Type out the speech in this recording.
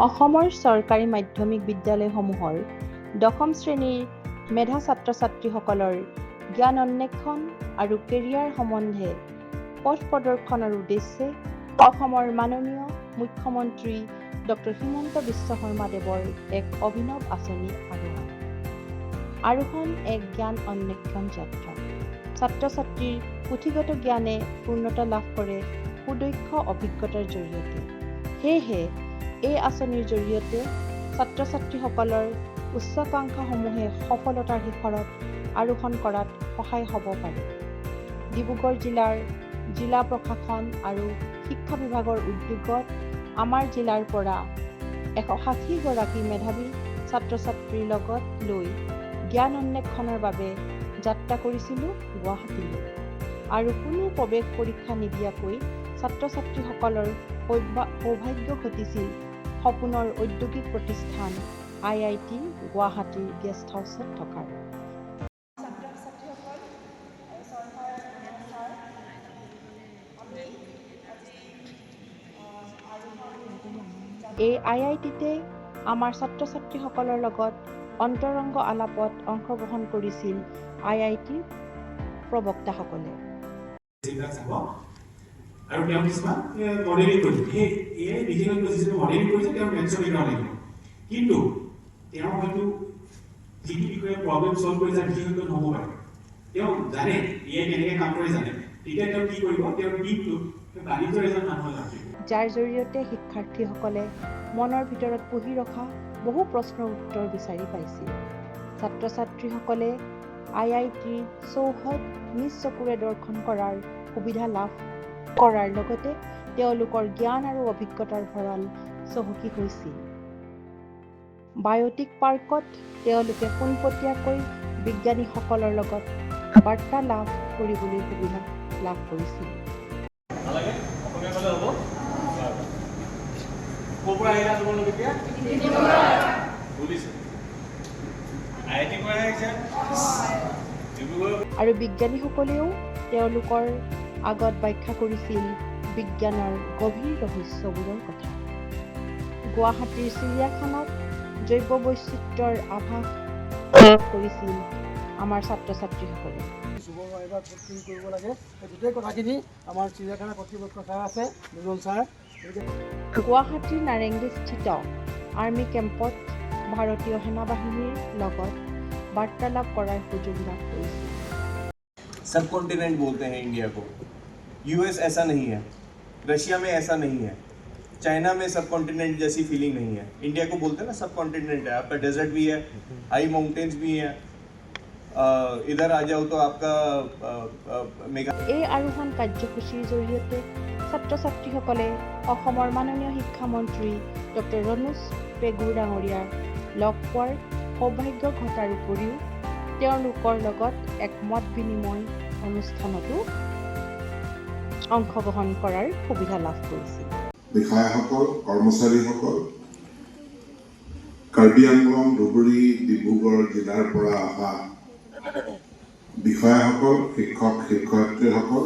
অসমৰ চৰকাৰী মাধ্যমিক বিদ্যালয়সমূহৰ দশম শ্ৰেণীৰ মেধা ছাত্ৰ-ছাত্ৰীসকলৰ জ্ঞান অন্বেষণ আৰু কেৰিয়াৰ সম্বন্ধে পথ প্ৰদৰ্শনৰ উদ্দেশ্যে অসমৰ মাননীয় মুখ্যমন্ত্ৰী ডক্টৰ হিমন্ত বিশ্ব শৰ্মা দেৱৰ এক অভিনৱ আঁচনি আৰোহণ এক জ্ঞান অন্বেষণ যাত্ৰা। ছাত্ৰ-ছাত্ৰীৰ পুথিগত জ্ঞানে পূৰ্ণতা লাভ কৰে সুদক্ষ অভিজ্ঞতাৰ জৰিয়তে। সেয়েহে এই আঁচনিৰ জৰিয়তে ছাত্ৰ-ছাত্ৰীসকলৰ উচ্চাকাংক্ষাসমূহে সফলতাৰ শিখৰত আৰোহণ কৰাত সহায় হ'ব পাৰে। ডিব্ৰুগড় জিলাৰ জিলা প্ৰশাসন আৰু শিক্ষা বিভাগৰ উদ্যোগত আমাৰ জিলাৰ পৰা 160 গৰাকী মেধাৱী ছাত্ৰ-ছাত্ৰীৰ লগত লৈ জ্ঞান অন্বেষণৰ বাবে যাত্ৰা কৰিছিলোঁ গুৱাহাটীলৈ। আৰু কোনো প্ৰৱেশ পৰীক্ষা নিদিয়াকৈ ছাত্ৰ-ছাত্ৰীসকলৰ সৌভাগ্য ঘটিছিল সপোনৰ ঔদ্যোগিক প্ৰতিষ্ঠান IIT গুৱাহাটীৰ গেষ্ট হাউচত থকাৰ। এই IIT-তে আমাৰ ছাত্ৰ-ছাত্ৰীসকলৰ লগত অন্তৰংগ আলাপত অংশগ্ৰহণ কৰিছিল IIT প্ৰবক্তাসকলে। আৰু তেওঁ কিছুমান মডেলিং কৰিছে, এই বিশেষকৈ যিটো মডেলিং কৰিছে তেওঁ মেথছৰ বিষয়ে লাগিব, কিন্তু তেওঁ হয়তো যিটো বিষয়ে প্ৰব্লেম ছল্ভ কৰি যায় বিশেষজ্ঞ নহ'ব পাৰে। তেওঁ জানে এয়াই কেনেকৈ কাম কৰি জানে, তেতিয়া তেওঁ কি কৰিব, তেওঁৰ টিমটো বাণিজ্যৰ এজন মানুহ লাগিব, যাৰ জৰিয়তে শিক্ষাৰ্থীসকলে মনৰ ভিতৰত পুহি ৰখা বহু প্ৰশ্নৰ উত্তৰ বিচাৰি পাইছিল। ছাত্ৰ-ছাত্ৰীসকলে IIT চৌহদ নিজ চকুৰে দৰ্শন কৰাৰ সুবিধা লাভ কৰাৰ লগতে তেওঁলোকৰ জ্ঞান আৰু অভিজ্ঞতাৰ ভঁৰাল চহকী হৈছিল। বায়'টিক পাৰ্কত তেওঁলোকে পোনপটীয়াকৈ বিজ্ঞানীসকলৰ লগত বাৰ্তা লাভ কৰিবলৈ সুবিধা লাভ কৰিছিল। আৰু বিজ্ঞানীসকলেও তেওঁলোকৰ আগত ব্যাখ্যা কৰিছিল বিজ্ঞানৰ গভীৰ ৰহস্যবোৰৰ কথা। গুৱাহাটীৰ চিৰিয়াখানাত জৈৱ বৈচিত্ৰ্যৰ আভাস লাভ কৰিছিল আমাৰ ছাত্ৰ-ছাত্ৰীসকলে। কৰিব লাগে গোটেই কথাখিনি আমাৰ চিৰিয়াখানা কৰ্তৃপক্ষ ছাৰ আছে, দুজন ছাৰ। গুৱাহাটীৰ নাৰেংগীস্থিত আৰ্মি কেম্পত ভাৰতীয় সেনা বাহিনীৰ লগত বাৰ্তালাপ কৰাৰ সুযোগ লাভ কৰিছিল। सब कॉन्टिनेंट बोलते हैं इंडिया को। US ऐसा नहीं है, रशिया में ऐसा नहीं है, चाइना में सब कॉन्टिनेंट जैसी फीलिंग नहीं है। इंडिया को बोलते हैं ना सब कॉन्टिनेंट है, आपका डेजर्ट भी है, हाई माउंटेन्स भी हैं, इधर आ जाओ तो आपका এই আৰোহণ কাৰ্যসূচীৰ জৰিয়তে ছাত্ৰ-ছাত্ৰীসকলে অসমৰ মাননীয় শিক্ষামন্ত্ৰী ডক্টৰ ৰণোজ পেগু ডাঙৰীয়াক লগ পোৱাৰ সৌভাগ্য ঘটাৰ উপৰিও তেওঁলোকৰ লগত এক মত বিনিময় অনুষ্ঠানতো অংশগ্ৰহণ কৰাৰ সুবিধা লাভ কৰিছিল। বিষয়াসকল, কৰ্মচাৰীসকল, কাৰ্বি আংলং, ধুবুৰী, ডিব্ৰুগড় জিলাৰ পৰা অহা বিষয়াসকল, শিক্ষক শিক্ষয়িত্ৰীসকল